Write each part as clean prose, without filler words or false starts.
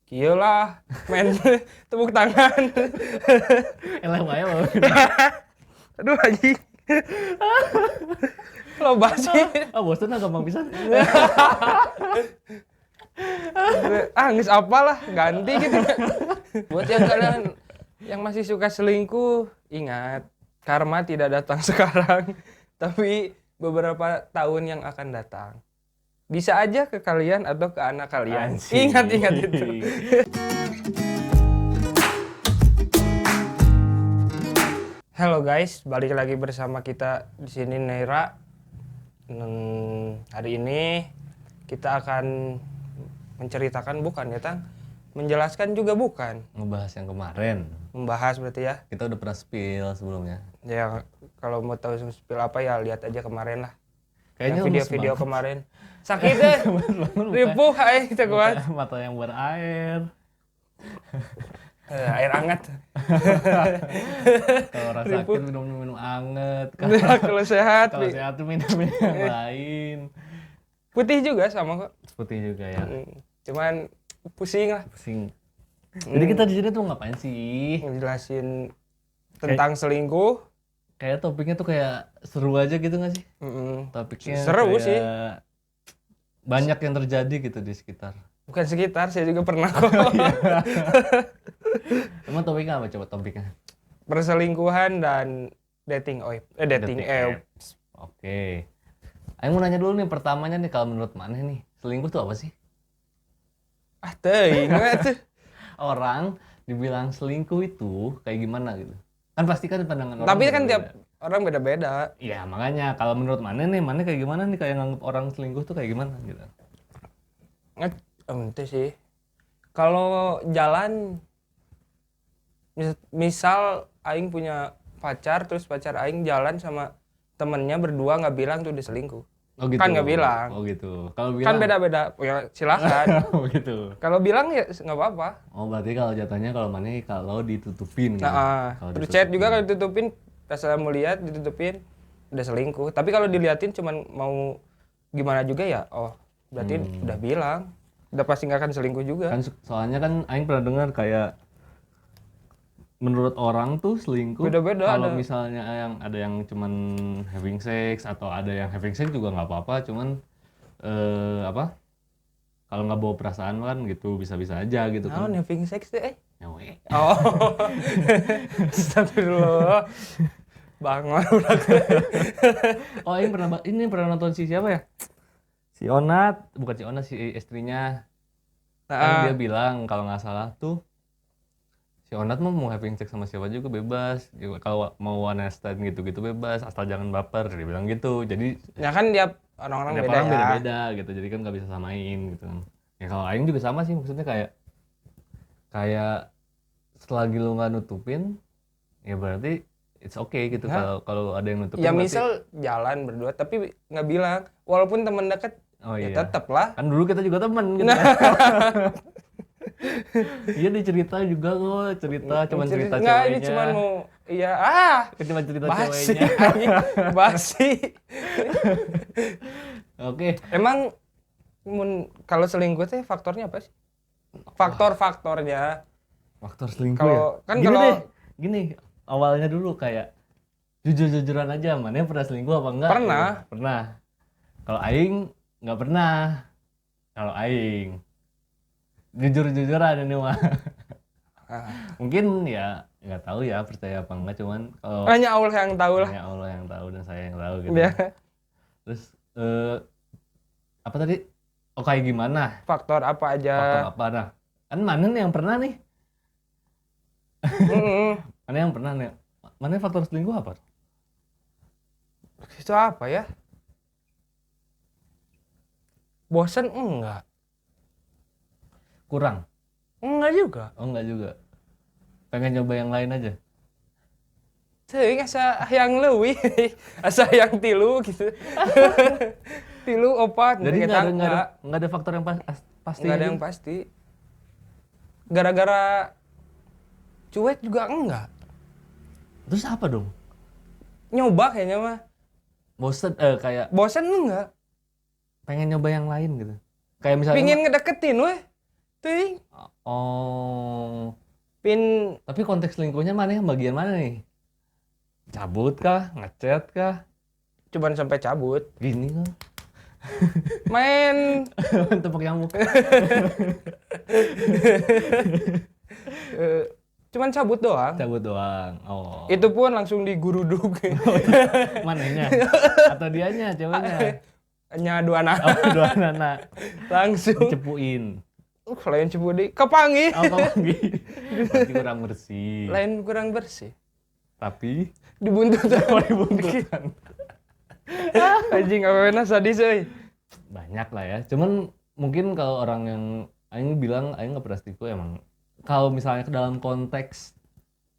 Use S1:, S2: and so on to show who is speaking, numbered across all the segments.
S1: kieu lah, main tepuk tangan.
S2: Eleh wae loh.
S1: Aduh anjing. Loba sih.
S2: Bosan gampang pisan.
S1: Geus apalah, ganti gitu. Buat yang kalian yang masih suka selingkuh, ingat, karma tidak datang sekarang, tapi beberapa tahun yang akan datang. Bisa aja ke kalian atau ke anak kalian.
S2: Anjing.
S1: Ingat itu. Halo guys, balik lagi bersama kita di sini Neira. Hari ini kita akan menceritakan bukan ya Tang? Menjelaskan juga bukan.
S2: Ngebahas yang kemarin.
S1: Membahas berarti ya.
S2: Kita udah pernah spill sebelumnya.
S1: Ya kalau mau tahu spill apa ya lihat aja kemarin lah.
S2: Kayaknya
S1: video-video kemarin. Sakit deh. Ripuh aing teh kuat.
S2: Mata yang berair.
S1: Air hangat.
S2: Kalau rasa sakit minum anget.
S1: Kalau sehat.
S2: Kalau sehat tuh minum yang lain.
S1: Putih juga sama kok.
S2: Putih juga ya.
S1: Cuman pusing lah.
S2: Pusing. Jadi kita di sini tuh ngapain sih?
S1: Ngejelasin tentang selingkuh.
S2: Kayak topiknya tuh kayak seru aja gitu nggak sih? Topiknya
S1: seru
S2: kayak
S1: sih.
S2: Banyak yang terjadi gitu di sekitar.
S1: Bukan sekitar, saya juga pernah kok.
S2: Emang topiknya apa? Coba topiknya.
S1: Perselingkuhan dan dating apps.
S2: Oke. Ayo mau nanya dulu nih, pertamanya nih, kalau menurut Maneh nih, selingkuh tuh apa sih?
S1: Teuing tuh.
S2: Orang dibilang selingkuh itu kayak gimana gitu? Kan pasti kan pandangan orang.
S1: Tapi kan
S2: beda-beda.
S1: tiap orang beda-beda.
S2: Iya, makanya kalau menurut Maneh nih, Maneh kayak gimana nih, kayak nganggep orang selingkuh tuh kayak gimana gitu?
S1: Ente sih. Kalau jalan misal aing punya pacar terus pacar aing jalan sama temennya berdua nggak bilang tuh dia selingkuh.
S2: Oh gitu.
S1: Kan nggak bilang.
S2: Oh gitu. Kalau bilang
S1: Kan beda-beda. Ya silakan.
S2: oh gitu.
S1: Kalau bilang ya nggak apa-apa.
S2: Oh berarti kalau jatuhnya kalau Maneh kalau ditutupin gitu.
S1: Nah,
S2: Kalau
S1: terus
S2: ditutupin.
S1: chat juga kalau ditutupin pas saya mau lihat ditutupin udah selingkuh. Tapi kalau diliatin cuman mau gimana juga ya, oh berarti udah bilang. Udah pasti nggak akan selingkuh juga.
S2: Kan soalnya kan aing pernah dengar kayak menurut orang tuh selingkuh
S1: Beda-beda,
S2: kalau
S1: ada.
S2: misalnya ada yang cuman having sex atau ada yang having sex juga nggak apa-apa, cuman apa kalau nggak bawa perasaan kan gitu bisa-bisa aja gitu kan.
S1: Having sex tuh
S2: Nyawe.
S1: Oh. Astagfirullah. Bangun udah.
S2: Oh ini pernah nonton si siapa ya? Si Onat, bukan si Onat, si istrinya. Kan dia bilang kalau nggak salah tuh si Onat mau having sex sama siapa juga bebas. Kalau mau one night stand gitu-gitu bebas, asal jangan baper, dia bilang gitu. Jadi
S1: ya kan tiap orang-orang beda ya.
S2: beda-beda gitu. Jadi kan nggak bisa samain gitu. Ya kalau aing juga sama sih, maksudnya kayak selagi lu nggak nutupin, ya berarti it's okay gitu. Kalau ada yang nutupin.
S1: Ya misal jalan berdua tapi nggak bilang, walaupun teman dekat.
S2: Oh
S1: ya
S2: iya.
S1: tetep lah.
S2: Kan dulu kita juga temen gitu. Iya dicerita juga kok, cuman cerita
S1: Nggak,
S2: ceweknya.
S1: ini cuma mau
S2: Cuma cerita
S1: basi,
S2: ceweknya.
S1: basi.
S2: Oke.
S1: Emang kalau selingkuh teh faktornya apa sih? Faktornya.
S2: Faktor selingkuh
S1: Kalau
S2: ya?
S1: kan
S2: Gini
S1: kalau
S2: deh, gini awalnya dulu kayak jujur-jujuran aja, mana pernah selingkuh apa enggak?
S1: Pernah.
S2: Ya, pernah. Kalau aing nggak pernah. Kalau aing jujur-jujuran ini mah. Mungkin ya nggak tahu ya percaya apa enggak, cuman kalau
S1: hanya Allah yang tahu lah.
S2: hanya Allah yang tahu dan saya yang tahu gitu.
S1: Ya.
S2: Terus apa tadi? Oh kayak gimana?
S1: Faktor apa aja?
S2: Faktor apa? Nah, kan mana nih yang pernah nih? Mana yang pernah nih? Mana faktor selingkuh apa?
S1: Itu apa ya? Bosan enggak?
S2: Kurang?
S1: Enggak juga.
S2: Oh enggak juga. Pengen nyoba yang lain aja.
S1: Teuing asa yang leuwih, asa yang tilu gitu. Tilu opat.
S2: Jadi nggak ada faktor yang pasti.
S1: Nggak ada yang pasti. Gara-gara cuek juga enggak.
S2: Terus apa dong?
S1: Nyoba kayaknya mah.
S2: Bosen kayak
S1: Bosan enggak?
S2: pengen nyoba yang lain gitu. Kayak misalnya
S1: Pingin ngedeketin weh. Ting.
S2: Oh.
S1: Pin
S2: Tapi konteks selingkuhnya mana yang bagian mana nih? Cabut kah? Ngechat kah?
S1: cuman sampai cabut.
S2: Gini kan?
S1: Main
S2: Tepuk nyamuk.
S1: cuman cabut doang.
S2: Cabut doang. Oh.
S1: Itu pun langsung diguruduk.
S2: Mananya? Atau dianya, ceweknya?
S1: Hanya dua anak.
S2: Oh, dua anak.
S1: Langsung.
S2: Dicepuin.
S1: Lain cepu di kepangi.
S2: Apa lagi? Berarti kurang bersih.
S1: Lain kurang bersih.
S2: Tapi
S1: Dibuntut.
S2: dibungkusan.
S1: Anjing awalnya sadis euy.
S2: Banyak lah ya. Cuman mungkin kalau orang yang Aing bilang Aing nggak pernah selingkuh emang. Kalau misalnya ke dalam konteks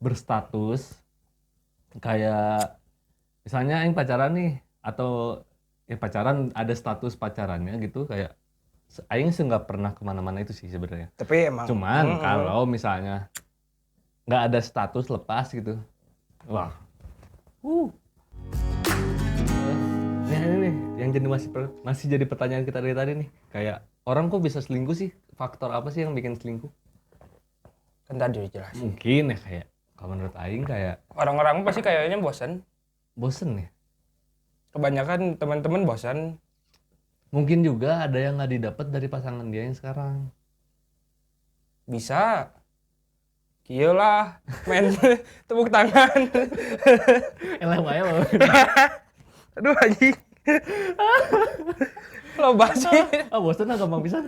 S2: berstatus kayak misalnya Aing pacaran nih atau ya pacaran ada status pacarannya gitu kayak Aing sih nggak pernah kemana-mana itu sih sebenarnya.
S1: Tapi emang.
S2: Cuman kalau misalnya nggak ada status lepas gitu, wah, Nah, ini nih yang jadi masih jadi pertanyaan kita dari tadi nih. Kayak orang kok bisa selingkuh sih? Faktor apa sih yang bikin selingkuh?
S1: Kan tadi dijelasin.
S2: Mungkin ya kayak kalau menurut Aing kayak
S1: Orang-orang pasti kayaknya bosan.
S2: bosen ya.
S1: Kebanyakan teman-teman bosan.
S2: Mungkin juga ada yang nggak didapat dari pasangan dia yang sekarang.
S1: Bisa. Kieu lah, main tepuk tangan.
S2: Elah wae lo.
S1: Aduh anjing. Lo sih.
S2: Ah bosen lah gampang pisan.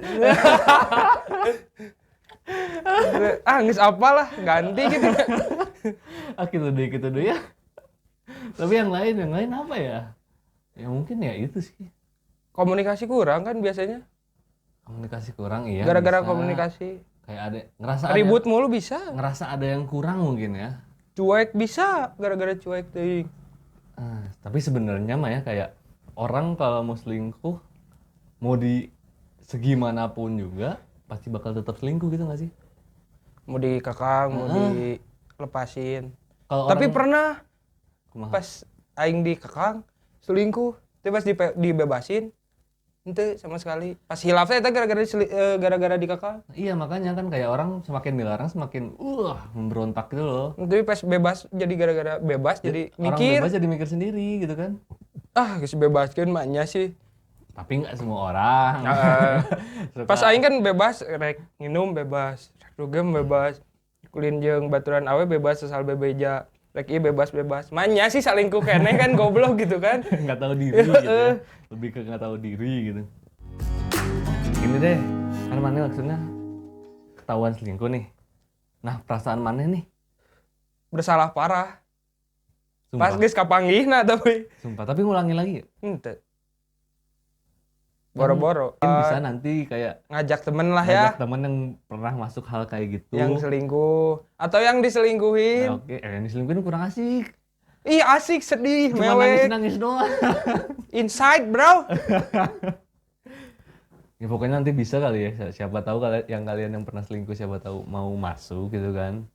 S1: Geus apalah, ganti gitu.
S2: Ah gitu deh ya. Tapi yang lain apa ya? Ya mungkin ya itu sih.
S1: Komunikasi kurang kan biasanya.
S2: Komunikasi kurang iya.
S1: Gara-gara
S2: bisa.
S1: komunikasi.
S2: Kayak ada ngerasa
S1: Ribut mulu bisa.
S2: ngerasa ada yang kurang mungkin ya.
S1: Cuek bisa, gara-gara cuek teuing.
S2: Tapi sebenarnya mah ya kayak orang kalau mau selingkuh mau di segimanapun juga pasti bakal tetap selingkuh gitu nggak sih?
S1: Mau dikekang, mau dilepasin.
S2: Kalau
S1: Tapi
S2: orang
S1: pernah
S2: kumaha?
S1: pas aing dikekang selingkuh, tapi pas dibebasin ente sama sekali. Pas hilaf saya gara-gara dikekang.
S2: Iya makanya kan kayak orang semakin dilarang semakin memberontak gitu loh.
S1: Tapi pas bebas jadi gara-gara bebas jadi
S2: Orang
S1: mikir.
S2: bebas jadi mikir sendiri gitu kan.
S1: Geus bebaskeun maknya sih.
S2: Tapi nggak semua orang.
S1: Pas aing kan bebas rek nginum bebas, rek dugem bebas. Kulin jeung baturan awe bebas sesal bebeja. Rek ieu bebas-bebas. Maknya sih salingkuh keneh kan goblok gitu kan.
S2: Nggak tahu diri gitu ya. Lebih ke nggak tahu diri gitu. Ini deh, kan mana maksudnya ketahuan selingkuh nih. Nah perasaan mana nih?
S1: Bersalah parah.
S2: Sumpah.
S1: Pas geus kapanggihna tapi
S2: Sumpah, tapi ngulangin lagi ya?
S1: henteu. Boro-boro.
S2: Mungkin bisa nanti kayak
S1: Ngajak temen lah ya
S2: ngajak temen yang pernah masuk hal kayak gitu.
S1: yang selingkuh atau yang diselingkuhin.
S2: Nah, oke, yang diselingkuhin kurang asik.
S1: Ih asik sedih
S2: Cuma
S1: mewek.
S2: nangis doang.
S1: Inside bro.
S2: Ya pokoknya nanti bisa kali ya. Siapa tahu kalian yang pernah selingkuh siapa tahu mau masuk gitu kan.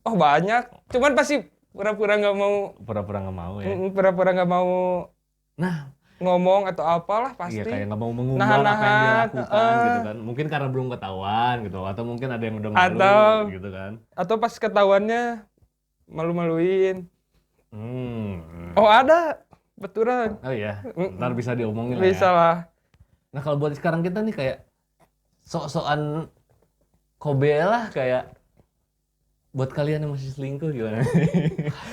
S1: Oh banyak. Cuman pasti pura-pura nggak mau.
S2: Pura-pura nggak mau ya.
S1: Pura-pura nggak mau
S2: Nah,
S1: ngomong atau apalah pasti.
S2: iya kayak nggak mau mengumbar apa yang
S1: Nahan-nahan,
S2: dilakukan gitu kan. Mungkin karena belum ketahuan gitu atau mungkin ada yang udah malu
S1: Atau-
S2: gitu kan.
S1: Atau pas ketahuannya malu-maluin.
S2: Oh,
S1: Oh ada. Betulan.
S2: iya, ntar bisa diomongin lah
S1: Bisa
S2: ya.
S1: lah.
S2: Nah kalau buat sekarang kita nih kayak sok-sokan kobe lah kayak buat kalian yang masih selingkuh gimana?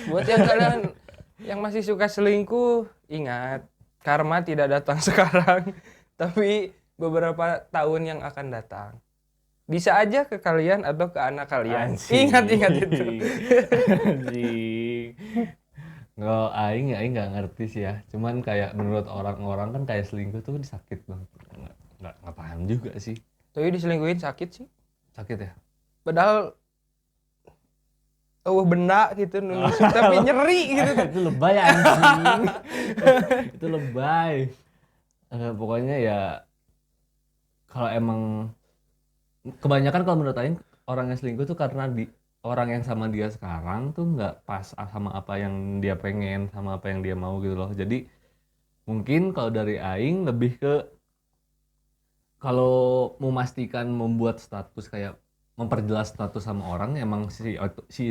S1: Buat yang kalian yang masih suka selingkuh, ingat. Karma tidak datang sekarang. Tapi beberapa tahun yang akan datang. Bisa aja ke kalian atau ke anak kalian.
S2: Anjing.
S1: Ingat itu.
S2: Anjing. Aing nggak ngerti sih ya. Cuman kayak menurut orang-orang kan kayak selingkuh tuh sakit banget. Nggak paham juga sih.
S1: Tapi diselingkuhin sakit sih.
S2: Sakit ya?
S1: Padahal benda gitu nusuk tapi nyeri gitu.
S2: Itu lebay anjing. Itu lebay. Pokoknya ya kalau emang kebanyakan kalau menurut Aing orang yang selingkuh tuh karena orang yang sama dia sekarang tuh nggak pas sama apa yang dia pengen, sama apa yang dia mau gitu loh. Jadi mungkin kalau dari Aing lebih ke kalau memastikan membuat status kayak memperjelas status sama orang emang si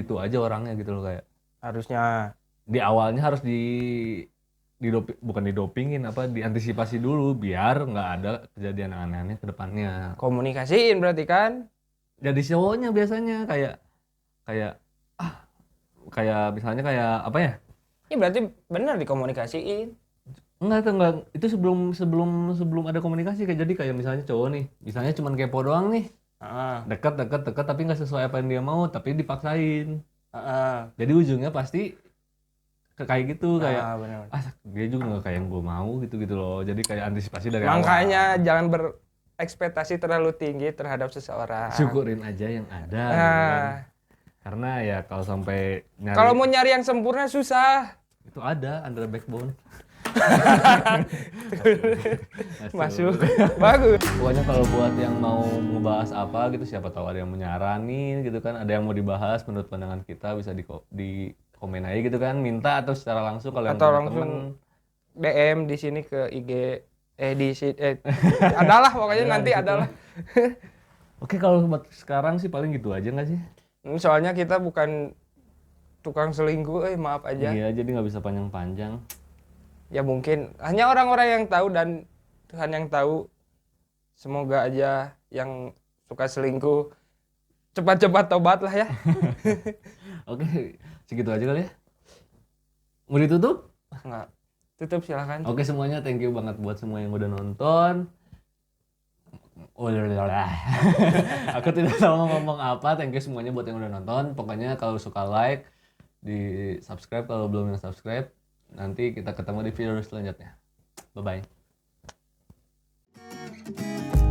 S2: itu aja orangnya gitu loh, kayak
S1: Harusnya
S2: di awalnya harus bukan didopingin, apa diantisipasi dulu biar nggak ada kejadian aneh-aneh ke depannya.
S1: komunikasiin berarti kan?
S2: Jadi cowoknya biasanya kayak kayak kayak misalnya kayak apa ya?
S1: Ya berarti benar dikomunikasiin.
S2: Enggak, itu sebelum sebelum sebelum ada komunikasi, kayak jadi kayak misalnya cowok nih, misalnya cuman kepo doang nih,
S1: Heeh.
S2: dekat tapi nggak sesuai apa yang dia mau, tapi dipaksain.
S1: Heeh.
S2: Jadi ujungnya pasti kayak gitu, kayak
S1: Benar.
S2: dia juga nggak kayak yang gue mau gitu loh. Jadi kayak antisipasi dari awal.
S1: Makanya jangan berekspektasi terlalu tinggi terhadap seseorang.
S2: Syukurin aja yang ada gitu kan.
S1: Nah,
S2: Karena ya kalau sampai nyari
S1: kalau mau nyari yang sempurna susah.
S2: itu ada under backbone.
S1: Masuk. Bagus.
S2: Pokoknya kalau buat yang mau ngebahas apa gitu, siapa tahu ada yang menyaranin gitu kan, ada yang mau dibahas menurut pandangan kita, bisa di komen aja gitu kan, minta atau secara langsung kalau yang
S1: Atau
S2: punya
S1: langsung
S2: temen.
S1: DM di sini ke IG adalah pokoknya nanti
S2: Gitu.
S1: adalah.
S2: Oke, kalau buat sekarang sih paling gitu aja nggak sih?
S1: Soalnya kita bukan tukang selingkuh, maaf aja.
S2: Iya, jadi nggak bisa panjang-panjang.
S1: Ya mungkin hanya orang-orang yang tahu dan Tuhan yang tahu. Semoga aja yang suka selingkuh cepat-cepat tobat lah ya.
S2: Oke, segitu aja kali ya. Mau ditutup?
S1: Nggak. Tutup silakan.
S2: Oke semuanya, thank you banget buat semua yang udah nonton. Aku tidak tahu mau ngomong apa. Thank you semuanya buat yang udah nonton. Pokoknya kalau suka like, di subscribe kalau belum yang subscribe. Nanti kita ketemu di video selanjutnya. Bye bye.